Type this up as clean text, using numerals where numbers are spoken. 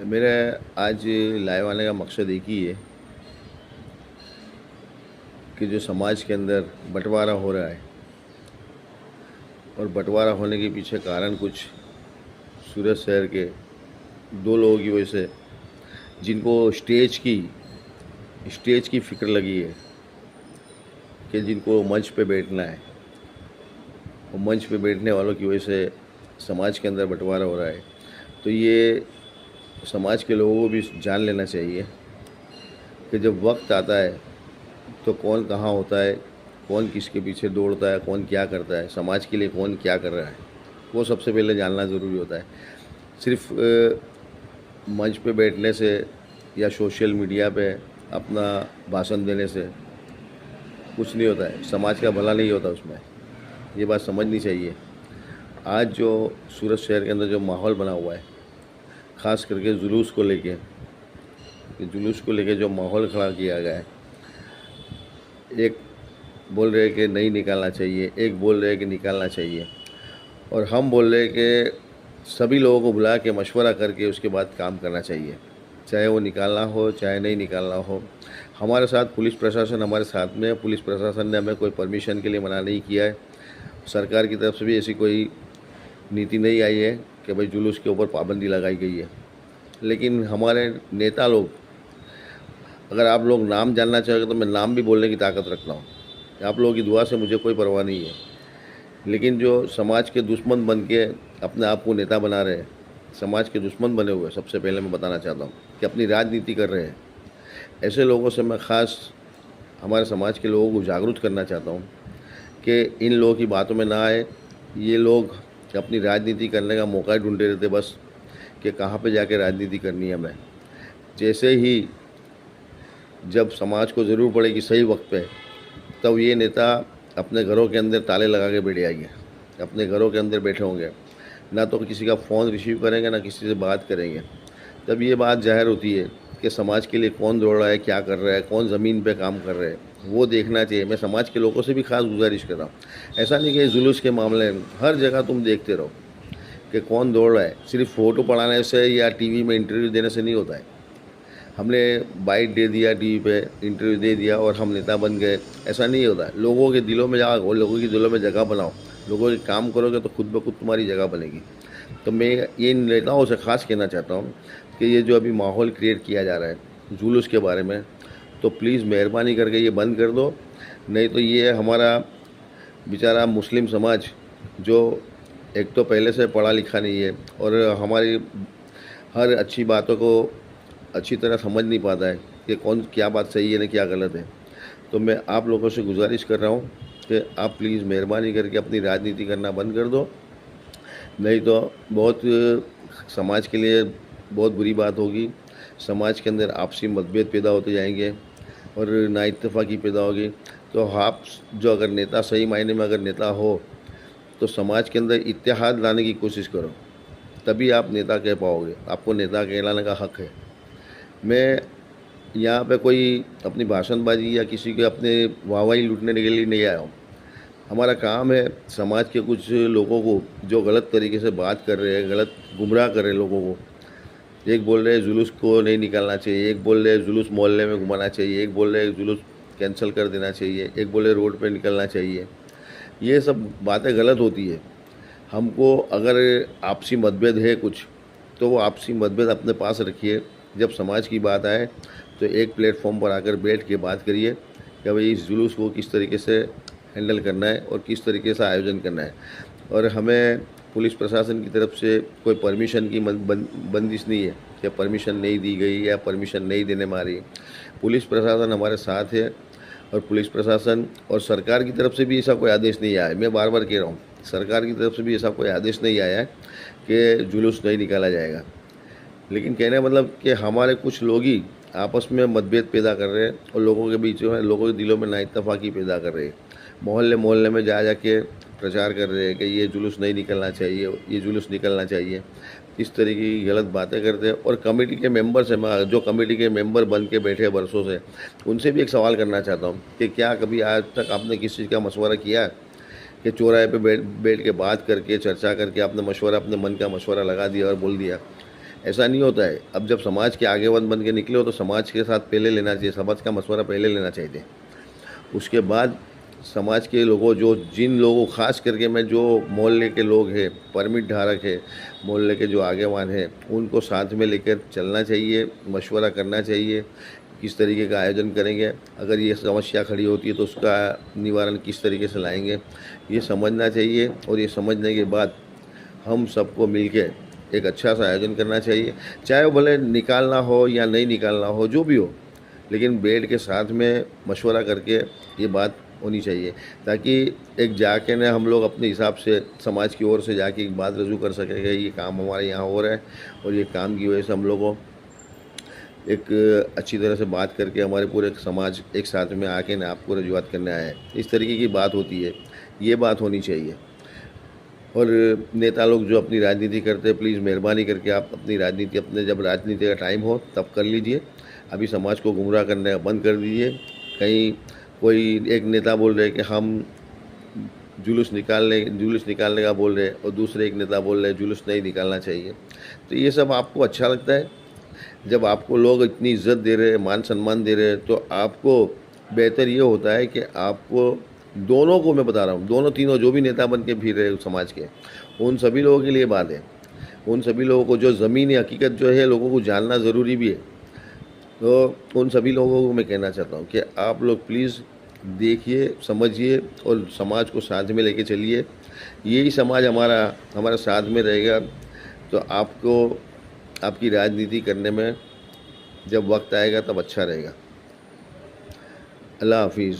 मेरा आज लाइव आने का मकसद एक ही है कि जो समाज के अंदर बंटवारा हो रहा है और बंटवारा होने के पीछे कारण कुछ सूरत शहर के दो लोगों की वजह से, जिनको स्टेज की फ़िक्र लगी है कि जिनको मंच पे बैठना है, और मंच पे बैठने वालों की वजह से समाज के अंदर बंटवारा हो रहा है। तो ये समाज के लोगों को भी जान लेना चाहिए कि जब वक्त आता है तो कौन कहाँ होता है, कौन किसके पीछे दौड़ता है, कौन क्या करता है, समाज के लिए कौन क्या कर रहा है, वो सबसे पहले जानना ज़रूरी होता है। सिर्फ मंच पे बैठने से या सोशल मीडिया पे अपना भाषण देने से कुछ नहीं होता है, समाज का भला नहीं होता उसमें। ये बात समझनी चाहिए। आज जो सूरत शहर के अंदर जो माहौल बना हुआ है, ख़ास करके जुलूस को लेके जो माहौल खड़ा किया गया है, एक बोल रहे हैं कि नहीं निकालना चाहिए, एक बोल रहे हैं कि निकालना चाहिए, और हम बोल रहे हैं कि सभी लोगों को बुला के मशवरा करके उसके बाद काम करना चाहिए, चाहे वो निकालना हो चाहे नहीं निकालना हो। हमारे साथ पुलिस प्रशासन हमारे साथ में है। पुलिस प्रशासन ने हमें कोई परमिशन के लिए मना नहीं किया है। सरकार की तरफ से भी ऐसी कोई नीति नहीं आई है कि भाई जुलूस के ऊपर पाबंदी लगाई गई है। लेकिन हमारे नेता लोग, अगर आप लोग नाम जानना चाहोगे तो मैं नाम भी बोलने की ताकत रखता हूँ। आप लोगों की दुआ से मुझे कोई परवाह नहीं है। लेकिन जो समाज के दुश्मन बन के अपने आप को नेता बना रहे हैं, समाज के दुश्मन बने हुए, सबसे पहले मैं बताना चाहता हूँ कि अपनी राजनीति कर रहे हैं, ऐसे लोगों से मैं ख़ास हमारे समाज के लोगों को जागरूक करना चाहता हूँ कि इन लोगों की बातों में ना आए। ये लोग अपनी राजनीति करने का मौका ही ढूंढते रहते बस, कि कहाँ पे जाके राजनीति करनी है हमें। जैसे ही जब समाज को ज़रूर पड़ेगी सही वक्त पे, तब ये नेता अपने घरों के अंदर ताले लगा के बैठ जाएंगे, अपने घरों के अंदर बैठे होंगे, ना तो किसी का फ़ोन रिसीव करेंगे ना किसी से बात करेंगे। तब ये बात ज़ाहिर होती है कि समाज के लिए कौन दौड़ रहा है, क्या कर रहा है, कौन ज़मीन पे काम कर रहा है, वो देखना चाहिए। मैं समाज के लोगों से भी खास गुजारिश कर रहा हूँ। ऐसा नहीं कि जुलूस के मामले में हर जगह तुम देखते रहो कि कौन दौड़ रहा है। सिर्फ फ़ोटो पढ़ाने से या टीवी में इंटरव्यू देने से नहीं होता है। हमने बाइट दे दिया, टीवी पे इंटरव्यू दे दिया और हम नेता बन गए, ऐसा नहीं होता है। लोगों के दिलों में जाओ, लोगों के दिलों में जगह बनाओ, लोगों के काम करोगे तो खुद ब खुद तुम्हारी जगह बनेगी। तो मैं ये नेताओं से ख़ास कहना चाहता हूँ कि ये जो अभी माहौल क्रिएट किया जा रहा है जुलूस के बारे में, तो प्लीज़ मेहरबानी करके ये बंद कर दो। नहीं तो ये हमारा बेचारा मुस्लिम समाज, जो एक तो पहले से पढ़ा लिखा नहीं है और हमारी हर अच्छी बातों को अच्छी तरह समझ नहीं पाता है कि कौन क्या बात सही है ना क्या गलत है। तो मैं आप लोगों से गुजारिश कर रहा हूँ कि आप प्लीज़ मेहरबानी करके अपनी राजनीति करना बंद कर दो। नहीं तो बहुत समाज के लिए बहुत बुरी बात होगी। समाज के अंदर आपसी मतभेद पैदा होते जाएंगे और नाइत्तेफाकी पैदा होगी। तो आप जो अगर नेता सही मायने में अगर नेता हो तो समाज के अंदर इत्तेहाद लाने की कोशिश करो, तभी आप नेता कह पाओगे। आपको नेता कहलाने का हक़ है। मैं यहाँ पे कोई अपनी भाषणबाजी या किसी के अपने वाहवाही लूटने के लिए नहीं आया हूँ। हमारा काम है समाज के कुछ लोगों को जो गलत तरीके से बात कर रहे हैं, गलत गुमराह कर रहे हैं लोगों को। एक बोल रहे हैं जुलूस को नहीं निकालना चाहिए, एक बोल रहे हैं जुलूस मोहल्ले में घुमाना चाहिए, एक बोल रहे हैं जुलूस कैंसिल कर देना चाहिए, एक बोल रहे रोड पे निकलना चाहिए। ये सब बातें गलत होती है। हमको अगर आपसी मतभेद है कुछ, तो वो आपसी मतभेद अपने पास रखिए। जब समाज की बात आए तो एक प्लेटफॉर्म पर आकर बैठ के बात करिए कि भाई इस जुलूस को किस तरीके से हैंडल करना है और किस तरीके से आयोजन करना है। और हमें पुलिस प्रशासन की तरफ से कोई परमिशन की बंदिश नहीं है कि परमिशन नहीं दी गई या परमिशन नहीं देने में आ रही है। पुलिस प्रशासन हमारे साथ है और पुलिस प्रशासन और सरकार की तरफ से भी ऐसा कोई आदेश नहीं आया है। मैं बार बार कह रहा हूँ, सरकार की तरफ से भी ऐसा कोई आदेश नहीं आया है कि जुलूस नहीं निकाला जाएगा। लेकिन कहने का मतलब कि हमारे कुछ लोग ही आपस में मतभेद पैदा कर रहे हैं और लोगों के बीच में, लोगों के दिलों में नाइत्तेफाकी पैदा कर रहे हैं। मोहल्ले मोहल्ले में जा के प्रचार कर रहे हैं कि ये जुलूस नहीं निकलना चाहिए, ये जुलूस निकलना चाहिए। इस तरीके की गलत बातें करते हैं। और कमेटी के मेंबर से, मैं जो कमेटी के मेंबर बन के बैठे बरसों से, उनसे भी एक सवाल करना चाहता हूँ कि क्या कभी आज तक आपने किस चीज़ का मशवरा किया कि चौराहे पे बैठ बैठ के बात करके, चर्चा करके आपने मशवरा, अपने मन का मशवरा लगा दिया और बोल दिया ऐसा नहीं होता है। अब जब समाज के आगेवान बन के निकले हो तो समाज के साथ पहले लेना चाहिए, समाज का मशवरा पहले लेना चाहिए। उसके बाद समाज के लोगों, जो जिन लोगों, ख़ास करके मैं जो मोहल्ले के लोग हैं, परमिट धारक है, मोहल्ले के जो आगेवान हैं, उनको साथ में लेकर चलना चाहिए, मशवरा करना चाहिए किस तरीके का आयोजन करेंगे, अगर ये समस्या खड़ी होती है तो उसका निवारण किस तरीके से लाएंगे, ये समझना चाहिए। और ये समझने के बाद हम सबको मिलके एक अच्छा सा आयोजन करना चाहिए, चाहे वो भले निकालना हो या नहीं निकालना हो, जो भी हो, लेकिन बैठ के साथ में मशवरा करके ये बात होनी चाहिए, ताकि एक जाके ना हम लोग अपने हिसाब से समाज की ओर से जाके एक बात रजू कर सकेंगे, ये काम हमारे यहाँ हो रहा है और ये काम की वजह से हम लोगों एक अच्छी तरह से बात करके हमारे पूरे समाज एक साथ में आके ना आपको रजूआत करने आया है। इस तरीके की बात होती है, ये बात होनी चाहिए। और नेता लोग जो अपनी राजनीति करते हैं, प्लीज़ मेहरबानी करके आप अपनी राजनीति, अपने जब राजनीति का टाइम हो तब कर लीजिए। अभी समाज को गुमराह करने का बंद कर दीजिए। कहीं कोई एक नेता बोल रहे कि हम जुलूस निकालने का बोल रहे और दूसरे एक नेता बोल रहे जुलूस नहीं निकालना चाहिए। तो ये सब आपको अच्छा लगता है? जब आपको लोग इतनी इज्जत दे रहे हैं, मान सम्मान दे रहे हैं, तो आपको बेहतर ये होता है कि आपको, दोनों को मैं बता रहा हूँ, दोनों तीनों जो भी नेता बन के फिर रहे समाज के, उन सभी लोगों के लिए बात है। उन सभी लोगों को जो ज़मीनी हकीकत जो है लोगों को जानना ज़रूरी भी है। तो उन सभी लोगों को मैं कहना चाहता हूँ कि आप लोग प्लीज़ देखिए, समझिए और समाज को साथ में लेके चलिए। यही समाज हमारा साथ में रहेगा तो आपको आपकी राजनीति करने में जब वक्त आएगा तब अच्छा रहेगा। अल्लाह हाफिज़।